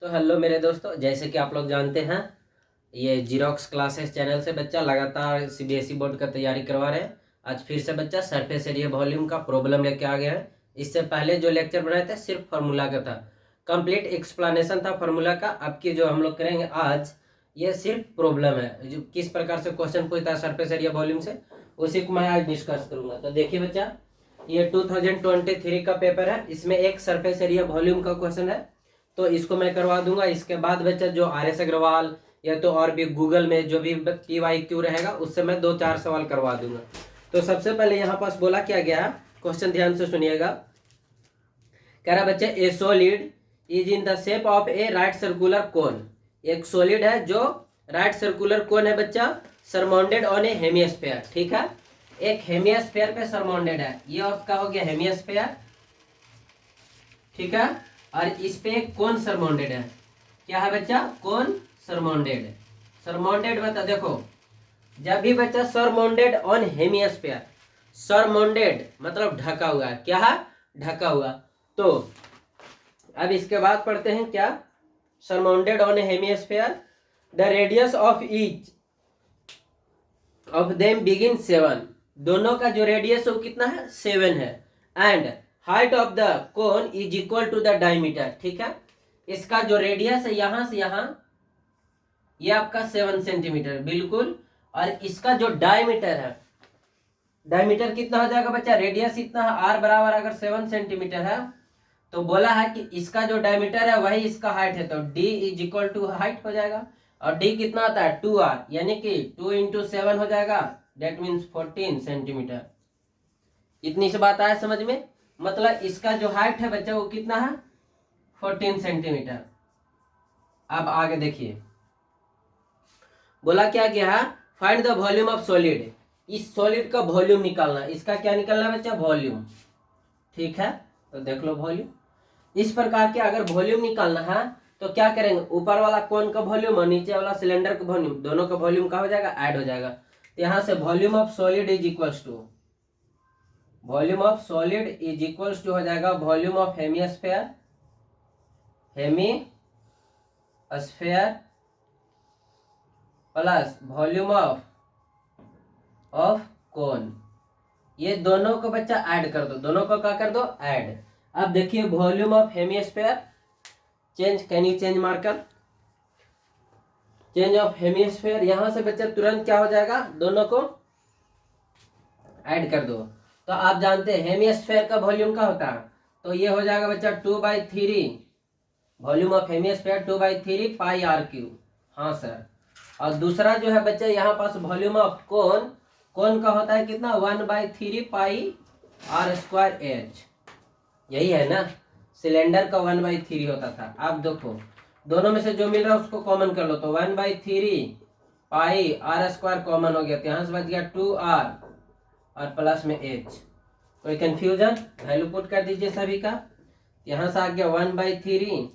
तो हेलो मेरे दोस्तों, जैसे कि आप लोग जानते हैं ये जीरोक्स क्लासेस चैनल से बच्चा लगातार सीबीएसई बोर्ड का तैयारी करवा रहे हैं। आज फिर से बच्चा सरफेस एरिया वॉल्यूम का प्रॉब्लम लेके आ गया है। इससे पहले जो लेक्चर बनाए थे सिर्फ फार्मूला का था, कंप्लीट एक्सप्लेनेशन था फार्मूला का। अब की जो हम लोग करेंगे आज ये सिर्फ प्रॉब्लम है, जो किस प्रकार से क्वेश्चन पूछता है सरफेस एरिया वॉल्यूम से, उसी को मैं आज डिस्कस करूंगा। तो देखिए बच्चा, ये 2023 का पेपर है, इसमें एक सरफेस एरिया वॉल्यूम का क्वेश्चन है, तो इसको मैं करवा दूंगा। इसके बाद बच्चा जो RS अग्रवाल या तो और भी गूगल में जो भी PYQ रहेगा उससे मैं 2-4 सवाल करवा दूंगा। तो सबसे पहले यहाँ पास बोला क्या गया है, क्वेश्चन ध्यान से सुनिएगा। कह रहा बच्चे ए solid is in the shape of A right circular कोन। एक सॉलिड है जो राइट सर्कुलर कोन है बच्चा, सरमाउंडेड ऑन ए हेमिस्फीयर। ठीक है, एक हेमिस्फीयर पे सरमाउंडेड है, ये आपका हो गया हेमिस्फीयर। ठीक है, और इस पे कौन सरमाउंडेड है, क्या है बच्चा, कौन सरमाउंडेड। सरमाउंडेड बता, देखो जब भी बच्चा सरमाउंडेड ऑन हेमिस्फीयर, सरमाउंडेड मतलब ढका हुआ है, क्या है, ढका हुआ। तो अब इसके बाद पढ़ते हैं क्या, surmounted on hemisphere the radius of each of them begin 7। दोनों का जो रेडियस है वो कितना है, 7 है। And height of the cone is equal to the diameter. ठीक है, इसका जो रेडियस है यहां से यहां, ये आपका 7 सेंटीमीटर बिल्कुल। और इसका जो डायमीटर है, डायमीटर कितना हो जाएगा बच्चा, रेडियस इतना है, आर बराबर अगर 7 सेंटीमीटर है तो बोला है कि इसका जो डायमीटर है वही इसका हाइट है, तो D is equal to height हो जाएगा। और डी कितना आता है, 2r, यानी कि 2 इंटू 7 हो जाएगा, डेट मीन्स 14 सेंटीमीटर। इतनी सी बात आया समझ में, मतलब इसका जो हाइट है बच्चा वो कितना है, 14 सेंटीमीटर। अब आगे देखिए, बोला क्या गया है, find the volume of solid. इस सॉलिड का वॉल्यूम निकालना, इसका क्या निकालना है बच्चा, वॉल्यूम। ठीक है, तो देख लो वॉल्यूम। इस प्रकार के अगर वॉल्यूम निकालना है तो क्या करेंगे, ऊपर वाला कोन का वॉल्यूम और नीचे वाला सिलेंडर का वॉल्यूम, दोनों का वॉल्यूम क्या हो जाएगा, ऐड हो जाएगा। तो यहां से volume of solid is equals to, volume of solid is equals to हो जाएगा volume of hemisphere, hemisphere plus volume of cone. ये दोनों को बच्चा ऐड कर दो, दोनों को क्या कर दो, ऐड। अब देखिए volume of hemisphere, change, can you change marker, change of hemisphere, यहां से बच्चा तुरंत क्या हो जाएगा, दोनों को ऐड कर दो। तो आप जानते हैं हेमिस्फीयर का वॉल्यूम क्या होता है, तो ये हो जाएगा बच्चा 2/3, volume of hemisphere 2/3 pi r³। हाँ सर। और दूसरा जो है बच्चा यहाँ पास वॉल्यूम ऑफ कोन, कोन का होता है कितना, 1/3 पाई r²h। यही है ना, सिलेंडर का 1/3 होता था। आप देखो दोनों में से जो मिल रहा है उसको कॉमन कर लो, तो 1/3 पाई r² कॉमन हो गया, तो यहां से बच गया 2r और प्लस में h। कोई कंफ्यूजन, वैल्यू पुट कर दीजिए सभी का। यहां से आ गया 1/3,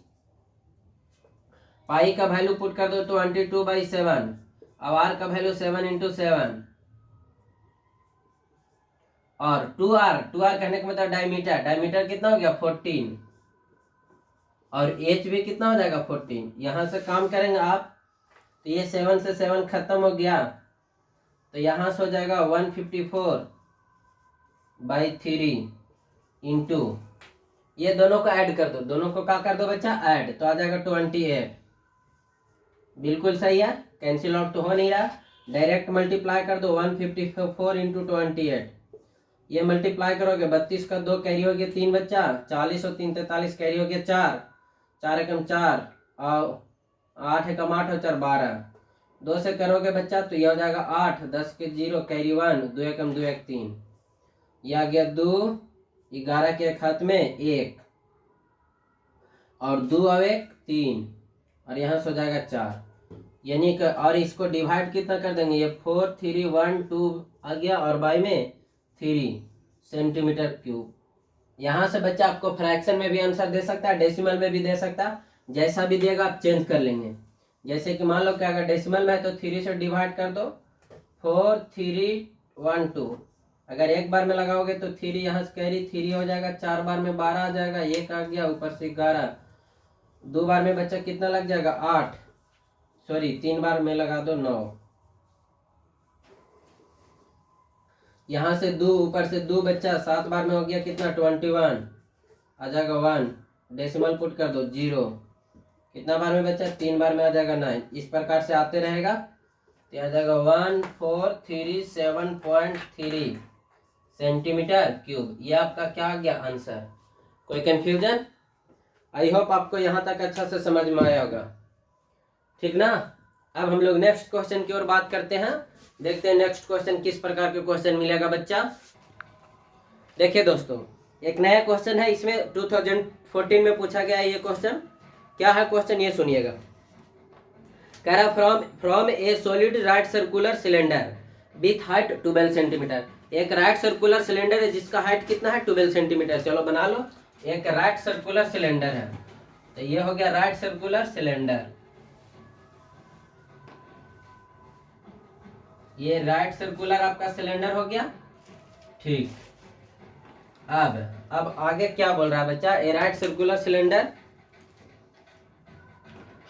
पाई का वैल्यू पुट कर दो 22/7, अब r का वैल्यू 7 इंटू 7, और 2r कहने का मतलब डायमीटर, डायमीटर कितना हो गया 14, और h भी कितना हो जाएगा 14। यहां से काम करेंगे आप, तो ये 7 से 7 खत्म हो गया, तो यहां से हो जाएगा 154/3 इंटू, ये दोनों को ऐड कर दो, दोनों को क्या कर दो बच्चा, ऐड, तो आ जाएगा 28। बिल्कुल सही है, कैंसिल आउट तो हो नहीं रहा, डायरेक्ट मल्टीप्लाई कर दो, 154 इंटू 28, ये मल्टीप्लाई करोगे 32 का 2 कैरी हो गया 3 बच्चा, 40 और 3 43 कैरी हो गया 4, 4 एकम 4 और 8 एकम 8 और 4 12, 2 से करोगे बच्चा तो ये हो जाएगा 8, 10 के 0 कैरी 1, 2 एकम 2 1 3, ये आ गया 2, 11 के एक हाथ में 1, और 2 और 1 3, और यहाँ से हो जाएगा 4, यानी कि, और इसको डिवाइड कितना कर देंगे, ये 4 3 1 2 आ गया, और बाई में 3 सेंटीमीटर क्यूब। यहां से बच्चा आपको फ्रैक्शन में भी आंसर दे सकता है, डेसिमल में भी दे सकता है, जैसा भी देगा आप चेंज कर लेंगे। जैसे कि मान लो कि अगर डेसिमल में है तो 3 से डिवाइड कर दो, 4 3 1 2, अगर एक बार में लगाओगे तो 3 यहाँ से कैरी 3 हो जाएगा, 4 बार में 12 आ जाएगा, 1 आ गया, ऊपर से 11, 2 बार में बच्चा कितना लग जाएगा 8, सॉरी 3 बार में लगा दो 9, यहाँ से 2 ऊपर से 2 बच्चा 7 बार में हो गया कितना 21, आ जाएगा 1, डेसिमल पुट कर दो 0, कितना बार में बच्चा 3 बार में आ जाएगा 9। इस प्रकार से आते रहेगा तो आ जाएगा 1437.3 सेंटीमीटर क्यूब। ये आपका क्या आ गया आंसर। कोई कंफ्यूजन? आई होप आपको यहाँ तक अच्छा से समझ में आया होगा, ठीक ना। अब हम लोग नेक्स्ट क्वेश्चन की ओर बात करते हैं, देखते हैं नेक्स्ट क्वेश्चन किस प्रकार के क्वेश्चन मिलेगा बच्चा। देखिए दोस्तों, एक नया क्वेश्चन है, इसमें 2014 में पूछा गया है ये क्वेश्चन। क्या है क्वेश्चन ये सुनिएगा। कह रहा from A solid right circular cylinder with height 12 centimetre. एक राइट सर्कुलर सिलेंडर है जिसका हाइट कितना है 12 सेंटीमीटर। चलो बना लो। एक राइट सर्कुलर सिलेंडर है, तो ये हो गया राइट सर्कुलर सिलेंडर, ये राइट सर्कुलर आपका सिलेंडर हो गया, ठीक। अब आगे क्या बोल रहा है बच्चा। A right circular cylinder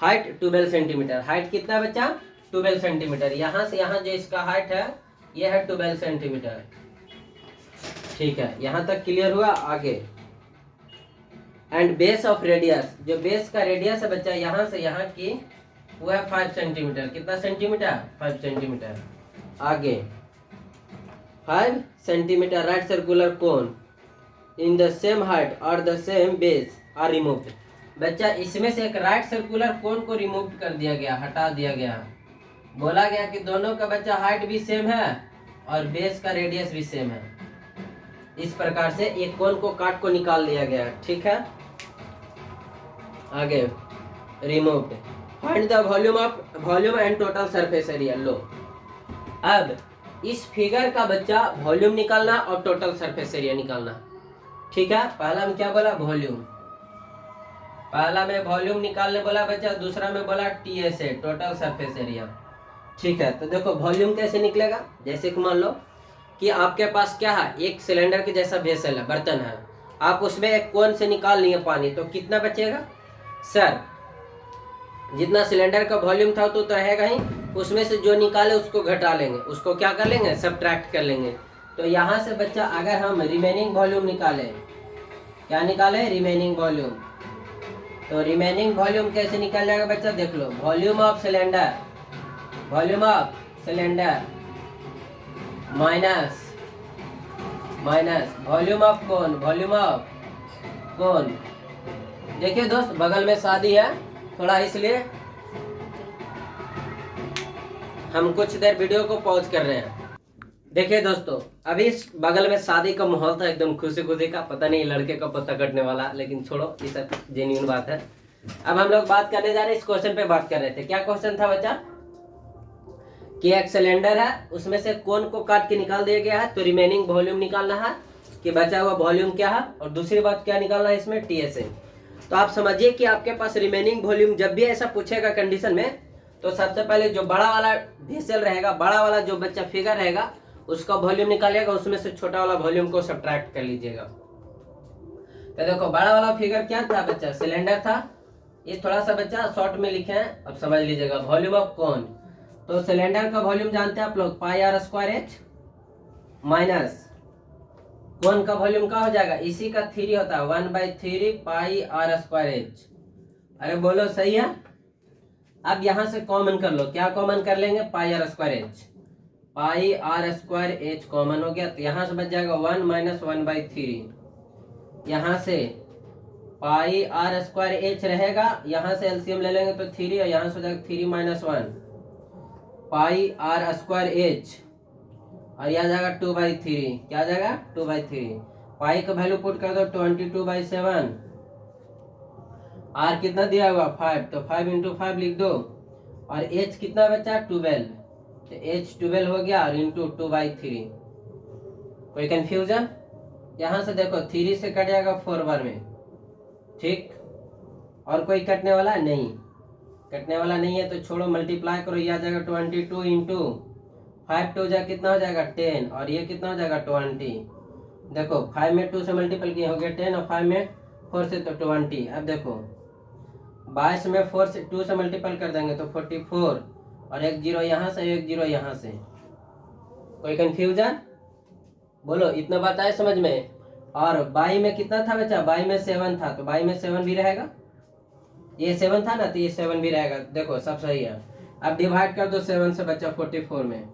height 12 centimetre. Height कितना है बच्चा 12 सेंटीमीटर। यहां से यहां जो इसका हाइट है ये है 12 सेंटीमीटर, ठीक है। यहां तक क्लियर हुआ। आगे एंड बेस ऑफ रेडियस, जो बेस का रेडियस है बच्चा यहाँ से यहाँ की वो है 5 सेंटीमीटर। कितना सेंटीमीटर 5 सेंटीमीटर। आगे 5 centimetre right circular cone in the same height और the same base are removed. बच्चा इसमें से एक राइट सर्कुलर कोन को रिमूव कर दिया गया, हटा दिया गया। बोला गया कि दोनों का बच्चा हाइट भी सेम है और बेस का रेडियस भी सेम है। इस प्रकार से एक कोन को काट को निकाल लिया गया, ठीक है। आगे removed. Find the volume and total surface area. लो, अब इस फिगर का बच्चा वॉल्यूम निकालना और टोटल सरफेस एरिया निकालना, ठीक है। पहला में क्या बोला वॉल्यूम, पहला में वॉल्यूम निकालने बोला बच्चा, दूसरा में बोला टीएसए टोटल सरफेस एरिया, ठीक है। तो देखो वॉल्यूम कैसे निकलेगा। जैसे कि मान लो कि आपके पास क्या है, एक सिलेंडर के जैसा वेसल है, बर्तन है, आप उसमें एक कोन से निकाल लिए पानी, तो कितना बचेगा सर। जितना सिलेंडर का वॉल्यूम था तो रहेगा ही, उसमें से जो निकाले उसको घटा लेंगे, उसको क्या कर लेंगे सब्ट्रैक्ट कर लेंगे। तो यहाँ से बच्चा अगर हम रिमेनिंग वॉल्यूम निकाले, क्या निकाले रिमेनिंग वॉल्यूम, तो रिमेनिंग वॉल्यूम कैसे निकल जाएगा बच्चा देख लो। Volume of cylinder minus volume of cone. देखिए दोस्त, बगल में शादी है थोड़ा, इसलिए हम कुछ देर वीडियो को पॉज कर रहे हैं। देखिए दोस्तों, अभी इस बगल में शादी का माहौल था, एकदम खुशी खुशी का। पता नहीं लड़के का पता कटने वाला, लेकिन छोड़ो, ये सब जेन्युइन बात है। अब हम लोग बात करने जा रहे हैं, इस क्वेश्चन पे बात कर रहे थे। क्या क्वेश्चन था बच्चा कि एक सिलेंडर है, उसमें से कोन को काट के निकाल दिया गया है, तो रिमेनिंग वॉल्यूम निकालना है कि बचा हुआ वॉल्यूम क्या है, और दूसरी बात क्या निकालना है इसमें टीएसए। तो आप समझिए कि आपके पास रिमेनिंग वॉल्यूम जब भी ऐसा पूछेगा कंडीशन में, तो सबसे पहले जो बड़ा वाला वेसल रहेगा, बड़ा वाला जो बच्चा फिगर रहेगा उसका वॉल्यूम निकालिएगा, उसमें से छोटा वाला वॉल्यूम को सब्ट्रैक्ट कर लीजिएगा। तो देखो बड़ा वाला फिगर क्या था बच्चा, सिलेंडर था। ये थोड़ा सा बच्चा शॉर्ट में लिखे हैं, अब समझ लीजिएगा। वॉल्यूम ऑफ कोन, तो सिलेंडर का वॉल्यूम जानते हैं आप लोग पाई आर स्क्वायर एच, माइनस कोन का वॉल्यूम क्या हो जाएगा, इसी का 3 होता है 1/3 पाई आर स्क्वायर एच। अरे बोलो सही है। अब यहां से कॉमन कर लो, क्या कॉमन कर लेंगे pi R square H, pi R square H common हो गया, तो यहां से बच जाएगा 1 - 1/3। यहां से पाई आर स्क्वायर एच रहेगा, यहां से एलसीएम ले लेंगे तो 3, और यहां से हो जाएगा 3 - 1 पाई आर स्क्वायर एच, और यह जाएगा 2/3। क्या जाएगा 2/3। पाई का वैल्यू पुट कर दो 22/7, आर कितना दिया हुआ 5, तो 5 × 5 लिख दो, और एच कितना बचा 12, तो एच 12 हो गया, और इंटू 2/3। कोई कंफ्यूजन? यहां से देखो 3 से कट जाएगा 4 बार में, ठीक। और कोई कटने वाला नहीं, कटने वाला नहीं है तो छोड़ो, मल्टीप्लाई करो, यह आ जाएगा 22 × 5 2 जा कितना हो जाएगा 10, और ये कितना हो जाएगा 20। देखो 5 में 2 से मल्टीपल किया हो गया 10, और 5 में 4 से तो 20। अब देखो 22 में 4 से 2 से मल्टीपल कर देंगे तो 44, और एक जीरो यहाँ से एक जीरो यहाँ से। कोई कंफ्यूजन? बोलो, इतना बात आए समझ में? और बाई में कितना था बच्चा? बाई में 7 था, तो बाई में 7 भी रहेगा। ये 7 था ना, तो ये 7 भी रहेगा। देखो सब सही है। अब डिवाइड कर दो 7 से बच्चा 44 में।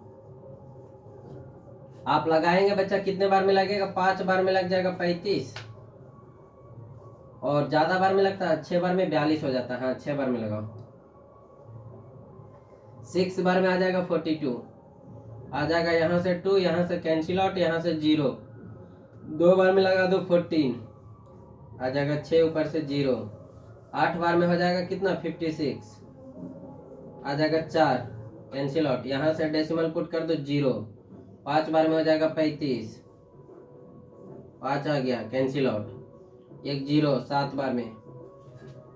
आप लगाएंगे बच्चा कितने बार में लगेगा? 5 बार में लग जाएगा 35, और ज्यादा बार में लगता है 6 बार में 42 हो जाता है। हाँ 6 बार में लगाओ। 6 बार में आ जाएगा 42, आ जाएगा यहाँ से 2, यहाँ से कैंसिल आउट, यहाँ से 0। 2 बार में लगा दो 14, आ जाएगा 6 ऊपर से 0। 8 बार में हो जाएगा कितना? 56, आ जाएगा 4, कैंसिल आउट, यहाँ से डेसिमल पुट कर दो 0। 5 बार में हो जाएगा 35, 5 आ गया, कैंसिल आउट, एक 0 7 बार में।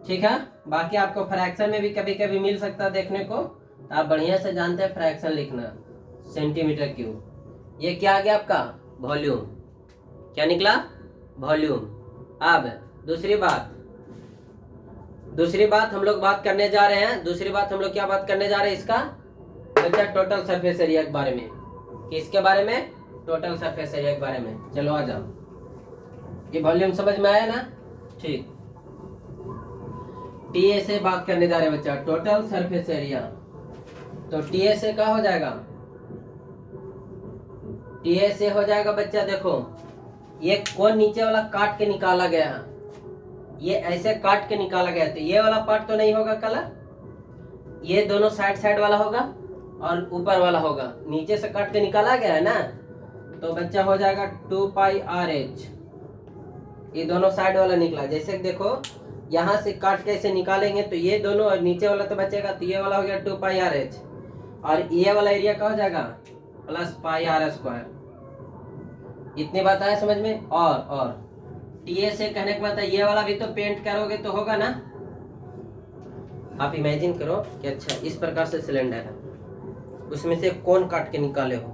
ठीक है। बाकी आपको फ्रैक्शन में भी कभी कभी मिल सकता है देखने को, तो आप बढ़िया से जानते हैं फ्रैक्शन लिखना, सेंटीमीटर क्यूब। ये क्या आ गया आपका? वॉल्यूम। क्या निकला? वॉल्यूम। अब दूसरी बात हम लोग बात करने जा रहे हैं। दूसरी बात हम लोग क्या बात करने जा रहे हैं? इसका बच्चा टोटल सरफेस एरिया के बारे में। किसके बारे में? टोटल सरफेस एरिया के बारे में। चलो आ जाओ। ये वॉल्यूम समझ में आया ना? ठीक। टीए से बात करने जा रहे हैं बच्चा, टोटल सरफेस एरिया। तो टीए से क्या हो जाएगा? टीए से हो जाएगा बच्चा, देखो ये कौन नीचे वाला काट के निकाला गया है, ये ऐसे काट के निकाला गया, तो ये वाला पार्ट तो नहीं होगा कलर, ये दोनों साइड वाला होगा और ऊपर वाला होगा। नीचे से काट के निकाला गया है ना, तो बच्चा हो जाएगा 2 पाई RH। ये दोनों साइड वाला निकला। जैसे देखो यहाँ से काट के ऐसे निकालेंगे तो ये दोनों, और नीचे वाला तो बचेगा, तो ये वाला हो गया 2 पाई RH, और ये वाला एरिया का हो जाएगा प्लस पाई R²। इतनी बात आया समझ में? और टीए से कहने के मतलब ये वाला भी तो पेंट करोगे तो होगा ना। आप इमेजिन करो कि अच्छा इस प्रकार से सिलेंडर है, उसमें से कौन काट के निकाले हो,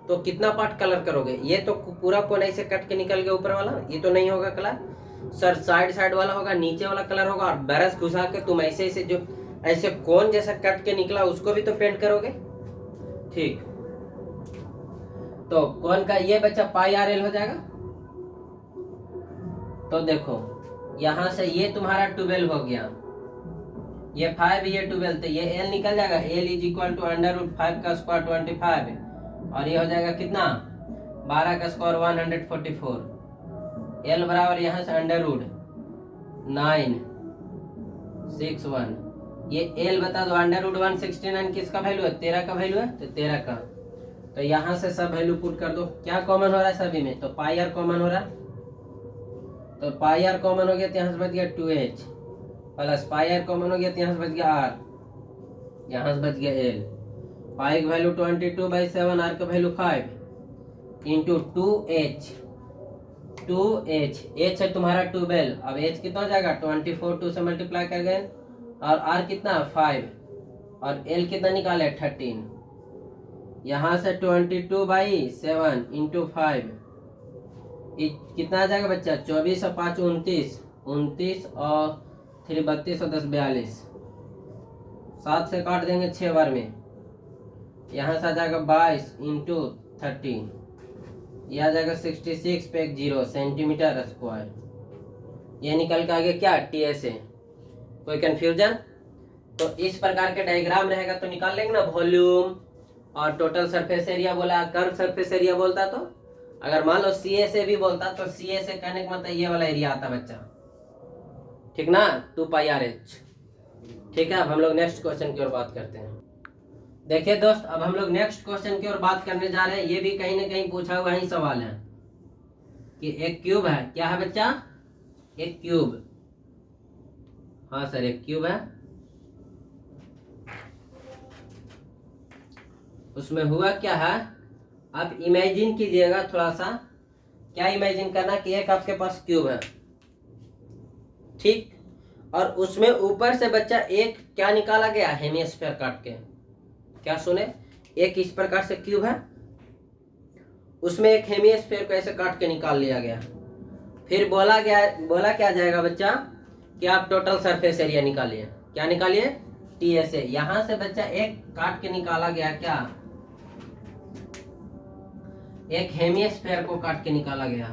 तो कितना पार्ट कलर करोगे? ये तो पूरा कौन ऐसे कट के निकल गया ऊपर वाला, ये तो नहीं होगा कलर सर। साइड वाला होगा, नीचे वाला कलर होगा, और ब्रश घुसा के तुम ऐसे जो ऐसे कौन जैसा कट के निकला उसको भी तो पेंट करोगे। ठीक। तो कौन का ये बच्चा पाई RL हो जाएगा। तो देखो यहां से ये तुम्हारा 12 हो गया, ये 5, ये 12, तो ये L निकल जाएगा। L = √5 का स्क्वायर 25, और ये हो जाएगा कितना? 12 का स्क्वायर 144। L बराबर यहाँ से √961। ये L बता दो, √169 किसका वैल्यू है? 13 का वैल्यू है, तो 13 का। तो यहाँ से सब वैल्यू पुट कर दो। क्या कॉमन हो रहा है सभी में? तो पाई R कॉमन हो रहा है, तो पाई R कॉमन हो गया, तो यहाँ से बच गया 2H, plus pi R common हो गया, तो यहाँ से बच गया R, यहाँ से बच गया L। पाई की वैल्यू 22/7, R का वैल्यू 5 इंटू 2H। H है तुम्हारा 12, अब H कितना हो जाएगा? 24, 2 से मल्टीप्लाई कर गए, और R कितना? 5, और L कितना निकाले? 13। यहाँ से 22/7 इंटू 5 कितना आ जाएगा बच्चा? 24 और 5 29, 29 और 3 32 और 10 42। 7 से काट देंगे 6 बार में, यहाँ से आ जाएगा 22 इंटू 13, ये आ जाएगा 66 पे 0 सेंटीमीटर स्क्वायर। ये निकल के आ गया क्या? टीए से। कोई कंफ्यूजन? तो इस प्रकार के डायग्राम रहेगा तो निकाल लेंगे ना, वॉल्यूम और टोटल सरफेस एरिया बोला, कर्व सरफेस एरिया बोलता, तो अगर मान लो सीए से भी बोलता तो सीए से कहने का मतलब ये वाला एरिया आता बच्चा। ठीक ना? 2 पाई RH। ठीक है। अब हम लोग नेक्स्ट क्वेश्चन की ओर बात करते हैं। देखिए दोस्त, अब हम लोग नेक्स्ट क्वेश्चन की ओर बात करने जा रहे हैं। ये भी कहीं ना कहीं पूछा हुआ ही सवाल है कि एक क्यूब है। क्या है बच्चा? एक क्यूब। हाँ सर, एक क्यूब है, उसमें हुआ क्या है, आप इमेजिन कीजिएगा थोड़ा सा। क्या इमेजिन करना कि एक आपके पास क्यूब है, ठीक, और उसमें ऊपर से बच्चा एक क्या निकाला गया? हेमिस्फीयर काट के। क्या सुने? एक इस प्रकार से क्यूब है, उसमें एक हेमिस्फीयर को ऐसे काट के निकाल लिया गया। फिर बोला क्या जाएगा बच्चा कि आप टोटल सरफेस एरिया निकालिए। क्या निकालिए? TSA। यहां से बच्चा एक काट के निकाला गया, क्या? एक हेमिस्फीयर को काट के निकाला गया।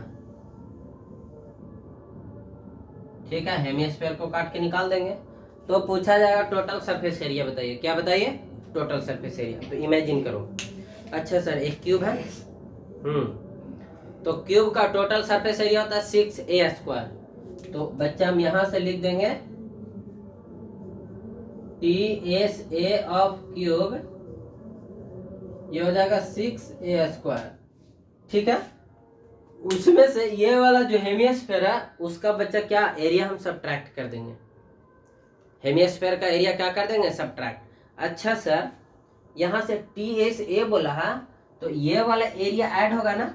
ठीक है, हेमिस्फीयर को काट के निकाल देंगे तो पूछा जाएगा टोटल सरफेस एरिया बताइए। क्या बताइए? Total surface area. तो इमेजिन करो, अच्छा सर एक क्यूब है, तो क्यूब का टोटल सरफेस एरिया होता है 6a²। तो बच्चा हम यहां से लिख देंगे TSA ऑफ क्यूब, ये हो जाएगा 6a²। ठीक है, उसमें से ये वाला जो हेमिस्फीयर है उसका बच्चा क्या एरिया हम सब्ट्रैक्ट कर देंगे। हेमिस्फीयर का एरिया क्या कर देंगे? सब्ट्रैक्ट। अच्छा सर यहां से TSA बोला है तो ये वाला एरिया ऐड होगा ना,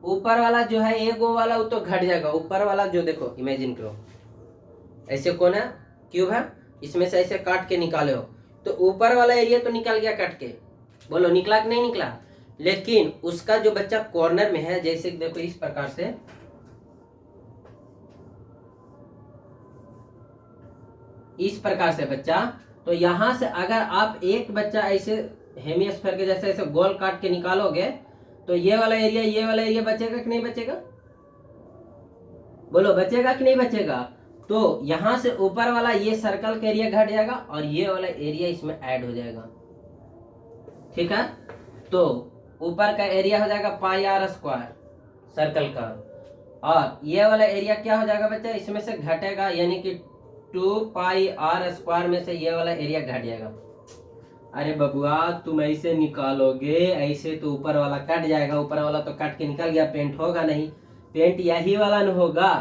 ऊपर वाला जो है एगो वाला वो तो घट जाएगा। ऊपर वाला जो देखो, इमेजिन करो ऐसे कौन है? क्यूब है, इसमें से ऐसे काट के निकाले हो तो ऊपर वाला एरिया तो निकल गया कट के, बोलो निकला कि नहीं निकला? लेकिन उसका जो बच्चा कॉर्नर में है, जैसे देखो इस प्रकार से, इस प्रकार से बच्चा, तो यहां से अगर आप एक बच्चा ऐसे हेमिस्फीयर के जैसे ऐसे गोल काट के निकालोगे तो ये वाला एरिया बचेगा कि नहीं बचेगा? बोलो बचेगा कि नहीं बचेगा? तो यहां से ऊपर वाला ये सर्कल का एरिया घट जाएगा और ये वाला एरिया इसमें ऐड हो जाएगा। ठीक है, तो ऊपर का एरिया हो जाएगा πr² सर्कल का, और ये वाला एरिया क्या हो जाएगा बच्चा? इसमें से घटेगा, यानी कि 2πr² में से ये वाला एरिया घट जाएगा। अरे बबुआ तुम ऐसे निकालोगे, ऐसे तो ऊपर वाला कट जाएगा, ऊपर वाला तो कट के निकल गया, पेंट होगा नहीं, पेंट यही वाला न होगा।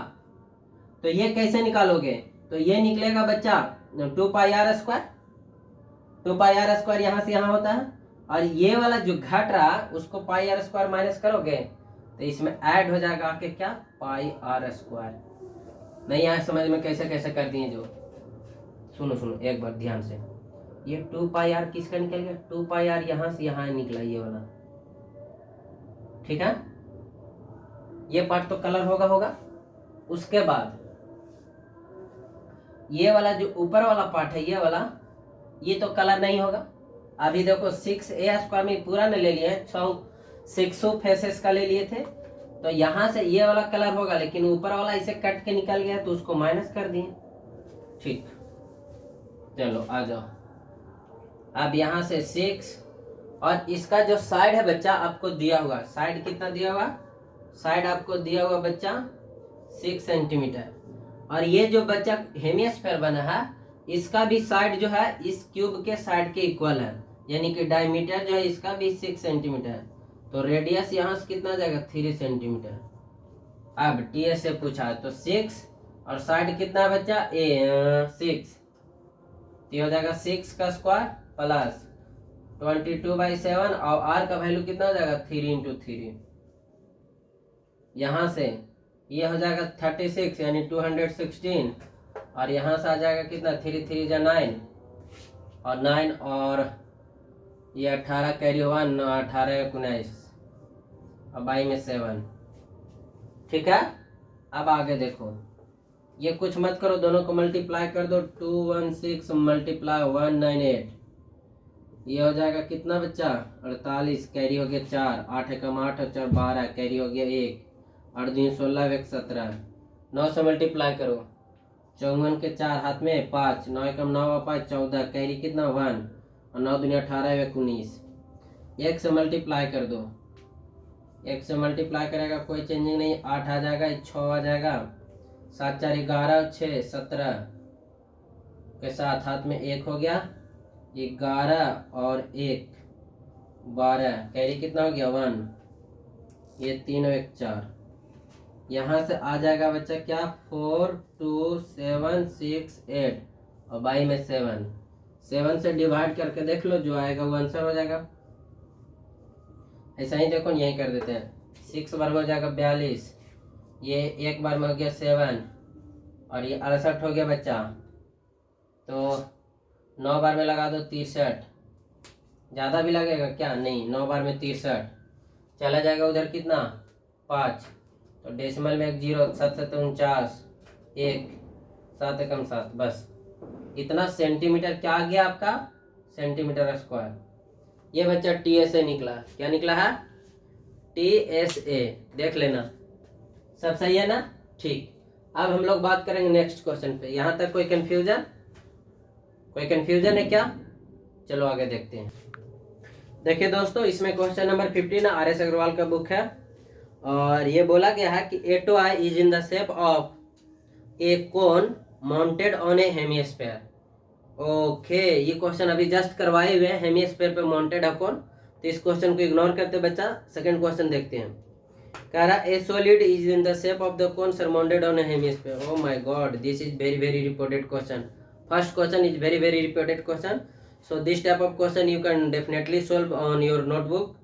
तो ये कैसे निकालोगे? तो ये निकलेगा बच्चा 2πr²। 2πr² यहां से यहां होता है, और ये वाला जो घट रहा उसको πr² माइनस करोगे तो इसमें ऐड हो जाएगा आके क्या? πr²। नहीं यहाँ समझ में कैसे कैसे कर दिए जो, सुनो एक बार ध्यान से, ये 2πr किसका निकल गया? 2πr यहां से यहां निकला ये वाला। ठीक है, ये पार्ट तो कलर होगा। उसके बाद ये वाला जो ऊपर वाला पार्ट है, ये वाला, ये तो कलर नहीं होगा। अभी देखो 6a² में पूरा न ले लिए, 6 फेसेस का ले लिए थे, तो यहां से ये वाला कलर होगा, लेकिन ऊपर वाला इसे कट के निकल गया तो उसको माइनस कर दिए। ठीक, चलो आ जाओ। अब यहां से 6, और इसका जो साइड है बच्चा आपको दिया हुआ, साइड कितना दिया हुआ? साइड आपको दिया हुआ बच्चा 6 सेंटीमीटर। और ये जो बच्चा हेमिस्फीयर बना है इसका भी साइड जो है इस क्यूब के साइड के इक्वल है, यानी कि डायमीटर जो है इसका भी 6 सेंटीमीटर। तो रेडियस यहाँ से कितना जाएगा? 3 सेंटीमीटर। अब TS से पूछा है तो 6 और साइड कितना बच्चा? 6, तो हो जाएगा 6 का स्क्वायर प्लस 22/7, और R का वैल्यू कितना हो जाएगा? 3 × 3। यहाँ से ये हो जाएगा 36 यानी 216, और यहाँ से आ जाएगा कितना? 3 3 जा 9, और 9 और ये 18 कैरी हुआ, 18 19, अब बाई में 7। ठीक है, अब आगे देखो, ये कुछ मत करो, दोनों को मल्टीप्लाई कर दो। 216 × 198, ये हो जाएगा कितना बच्चा? 48, कैरी हो गया 4, 8 एकम 8 और 4 12, कैरी हो गया 1, 8 दूनी 16 1 17, 9 से मल्टीप्लाई करो, 54 के 4 हाथ में 5, 9 एकम 9 और 5 14, कैरी कितना? 1, और 9 दूनी 18 1 19, 1 से मल्टीप्लाई कर दो, 1 से मल्टीप्लाई करेगा कोई चेंजिंग नहीं, 8 आ जाएगा, 6 आ जाएगा, 7 4 11, 6 17 के साथ हाथ में 1 हो गया, 11 और 1 12, कैरी कितना हो गया? 1, ये 3 और 1 4, यहाँ से आ जाएगा बच्चा क्या? 4 2 7 6 8, और बाई में 7, 7 से डिवाइड करके देख लो, जो आएगा वो आंसर हो जाएगा। ऐसा ही देखो, यही कर देते हैं, 6 बार में हो जाएगा 42, ये एक बार में हो गया 7, और ये 68 हो गया बच्चा, तो 9 बार में लगा दो 63, ज़्यादा भी लगेगा क्या? नहीं, 9 बार में 63, चला जाएगा उधर कितना? 5, तो डेसिमल में 1 0, 7 7 49, 1 7 एकम 7, बस इतना सेंटीमीटर क्या आ गया आपका, सेंटीमीटर स्क्वायर। ये बच्चा TSA निकला। क्या निकला है? TSA। देख लेना, सब सही है ना? ठीक। अब हम लोग बात करेंगे नेक्स्ट क्वेश्चन पे। यहाँ तक कोई कंफ्यूजन? कोई कंफ्यूजन है क्या? चलो आगे देखते हैं। देखिए दोस्तों, इसमें क्वेश्चन नंबर 15 RS अग्रवाल का बुक है, और ये बोला गया है कि a toy is in the shape of a cone mounted on a hemisphere. Okay, ये क्वेश्चन अभी जस्ट करवाए हुए हैं, हेमिस्फीयर पे माउंटेड है कौन। तो इस क्वेश्चन को इग्नोर करते बच्चा, सेकंड क्वेश्चन देखते हैं। कह रहा ए solid is in the shape of the cone surrounded on a hemisphere. Oh my God, this is very very reported question. First question is very very reported question, so this type of question you can definitely solve on your notebook,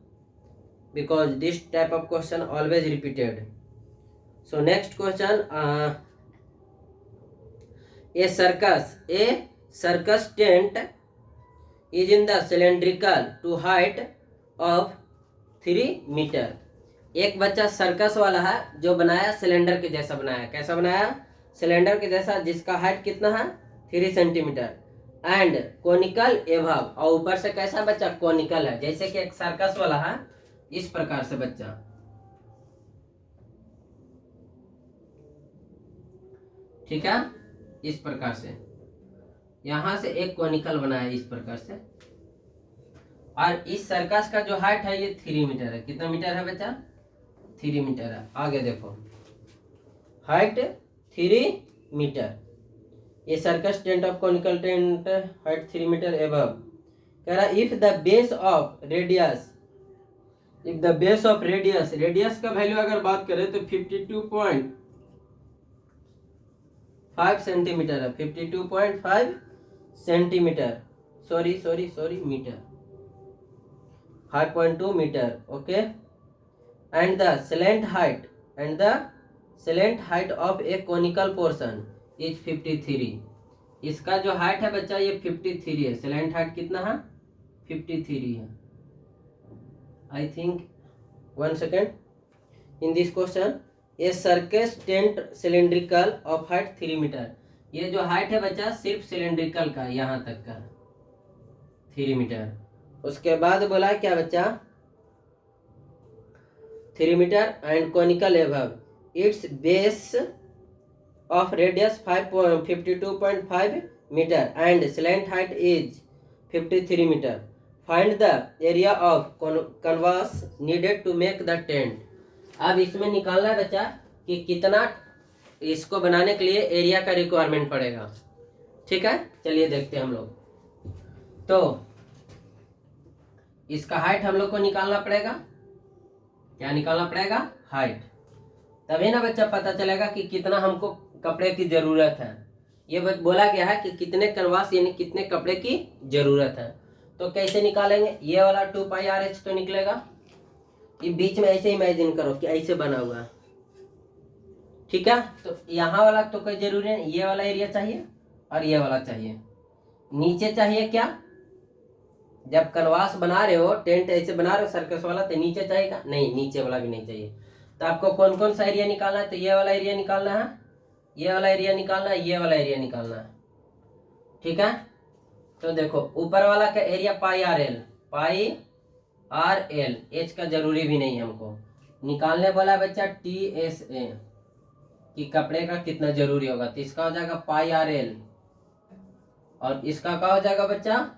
because this type of question always repeated. So next question, a circus tent is in the cylindrical to height of 3 meter. एक बच्चा circus वाला है जो बनाया cylinder के जैसा बनाया। कैसा बनाया? सिलेंडर के जैसा, जिसका हाइट कितना है? 3 सेंटीमीटर। एंड कोनिकल एभव, और ऊपर से कैसा बच्चा? कोनिकल है, जैसे कि एक सर्कस वाला है इस प्रकार से बच्चा। ठीक है, इस प्रकार से यहां से एक कोनिकल बना है इस प्रकार से, और इस सर्कस का जो हाइट है ये 3 मीटर है। कितना मीटर है बच्चा? 3 मीटर है। आगे देखो, हाइट 3 मीटर। ये circus tent of conical tent height 3 metre above. कह रहा if the base of radius, radius का वैल्यू अगर बात करें तो 52.5 सेंटीमीटर है। 52.5 centimetre, sorry metre, 5.2 metre. Okay, and the slant height of a conical portion is 53। इसका जो हाइट है बच्चा ये 53 है। स्लैंट हाइट कितना है? 53 है। I think 1 second. In this question a circus tent cylindrical of height 3 metre. ये जो हाइट है बच्चा सिर्फ सिलेंड्रिकल का, यहाँ तक का 3 मीटर। उसके बाद बोला क्या बच्चा? 3 metre and conical above its base of radius 52.5 meter and slant height is 53 meter. Find the area of canvas needed to make the tent. अब इसमें निकालना है बच्चा कि कितना इसको बनाने के लिए एरिया का रिक्वायरमेंट पड़ेगा। ठीक है, चलिए देखते हैं हम लोग। तो इसका हाइट हम लोग को निकालना पड़ेगा। क्या निकालना पड़ेगा? हाइट। तभी ना बच्चा पता चलेगा कि कितना हमको कपड़े की जरूरत है। ये बोला गया है कि कितने कैनवास यानी कितने कपड़े की जरूरत है। तो कैसे निकालेंगे? ये वाला 2πRH तो निकलेगा। ये बीच में ऐसे इमेजिन करो कि ऐसे बना हुआ। ठीक है, तो यहाँ वाला तो कोई जरूरी नहीं, ये वाला एरिया चाहिए और ये वाला चाहिए। नीचे चाहिए क्या? जब कैनवास बना रहे हो, टेंट ऐसे बना रहे हो सर्कस वाला, तो नीचे चाहिएगा? नहीं, नीचे वाला भी नहीं चाहिए। तो आपको कौन कौन सा एरिया निकालना है? तो ये वाला एरिया निकालना है, ये वाला एरिया निकालना है, ये वाला एरिया निकालना है। ठीक है, तो देखो ऊपर वाला का area pi R L, H का जरूरी भी नहीं है हमको निकालने वाला बच्चा। TSA कि कपड़े का कितना जरूरी होगा, तो इसका हो जाएगा πRL और इसका क्या हो जाएगा बच्चा?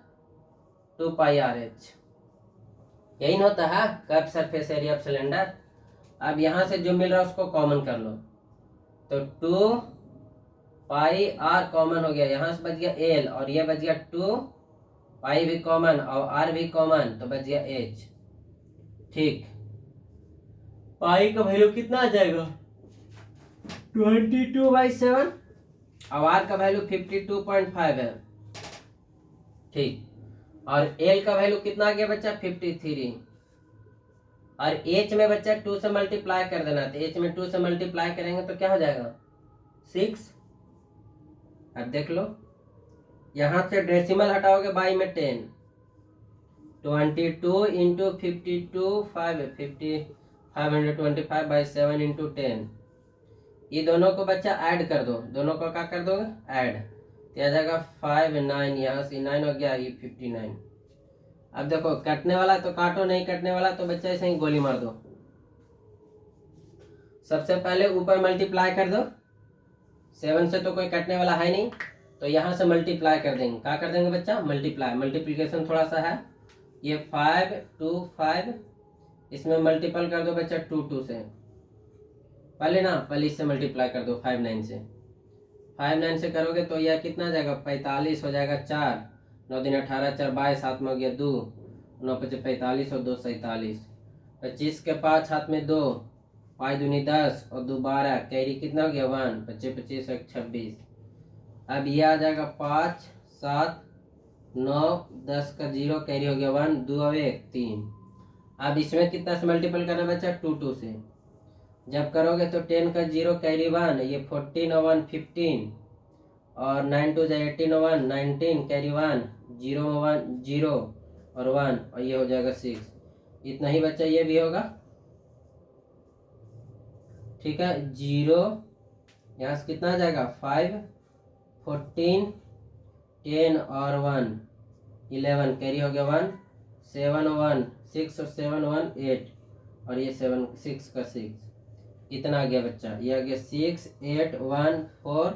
2πRH। यही होता है curve surface area of cylinder. अब यहां से जो मिल रहा है उसको कॉमन कर लो, तो 2πR कॉमन हो गया, यहां से बच गया L और ये बच गया 2π भी कॉमन और R भी कॉमन, तो बच गया H। ठीक, पाई का वैल्यू कितना आ जाएगा? 22/7 और R का वैल्यू 52.5 है। ठीक, और L का वैल्यू कितना आ गया बच्चा? 53। और H में बच्चा 2 से मल्टीप्लाई कर देना, तो H में 2 से मल्टीप्लाई करेंगे तो क्या हो जाएगा? 6। अब देख लो, यहां से डेसिमल हटाओगे बाई में 10, 22 इंटू 52 525 by 7 इंटू 10, ये दोनों को बच्चा ऐड कर दो, दोनों को क्या कर दोगे ऐड, तो आ जाएगा 5 9, यहाँ से 9 हो गया, ये 59। अब देखो कटने वाला तो काटो, नहीं कटने वाला तो बच्चा ऐसे ही गोली मार दो। सबसे पहले ऊपर मल्टीप्लाई कर दो, 7 से तो कोई कटने वाला है नहीं, तो यहाँ से मल्टीप्लाई कर देंगे। क्या कर देंगे बच्चा मल्टीप्लाई, मल्टीप्लिकेशन थोड़ा सा है। ये 5 2 5, इसमें मल्टीपल कर दो बच्चा 2 2 से, पहले इससे मल्टीप्लाई कर दो 5 9 से। 5 9 से करोगे तो यह कितना आ जाएगा 45 हो जाएगा, 4 9 दिन 18 4 22, हाथ में हो गया 2, 9 5 45 और 2 47, 25 के 5 हाथ में 2, 5 दूनी 10 और 2 12, कैरी कितना हो गया 1, 25 25 1 26। अब ये आ जाएगा 5 7 9 10 का 0, कैरी हो गया 1, 2 और 1 3। अब इसमें कितना से मल्टीपल करना बच्चा 2 2 से, जब करोगे तो 10 का 0 कैरी 1, ये 14 और 1 15, और 9 2 जाए 18 और 1 19, कैरी 1 0 1 0 और 1, और ये हो जाएगा 6। इतना ही बच्चा ये भी होगा, ठीक है। 0 यहाँ से कितना आ जाएगा 5 14 10 और 1 11, कैरी हो गया 1 7 और 1 6 और 7 1 8, और ये 7 6 का 6, इतना आ गया बच्चा। ये आ गया 6 8 1 4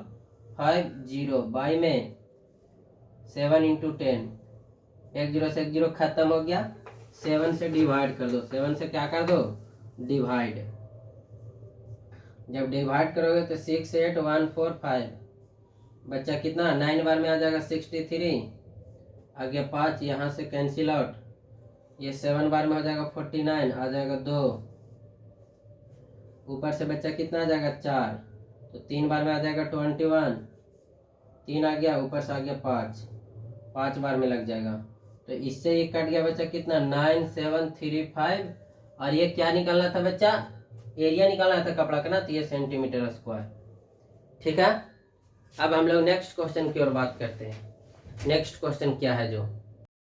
5 0, बाई में 7 इंटू 10, 1 0 से 1 0 खत्म हो गया। 7 से डिवाइड कर दो, 7 से क्या कर दो डिवाइड, जब डिवाइड करोगे तो 6 8 1 4 5, बच्चा कितना 9 बार में आ जाएगा 63, आगे 5 यहाँ से कैंसिल आउट, ये 7 बार में हो जाएगा 49, आ जाएगा 2, ऊपर से बच्चा कितना आ जाएगा 4, तो 3 बार में आ जाएगा 21, 3 आ गया, ऊपर से आ गया 5 बार में लग जाएगा। तो इससे ये कट गया बच्चा कितना 9 7 3 5, और ये क्या निकालना था बच्चा एरिया निकालना था कपड़ा का ना, तो ये सेंटीमीटर स्क्वायर, ठीक है। अब हम लोग नेक्स्ट क्वेश्चन की ओर बात करते हैं। नेक्स्ट क्वेश्चन क्या है जो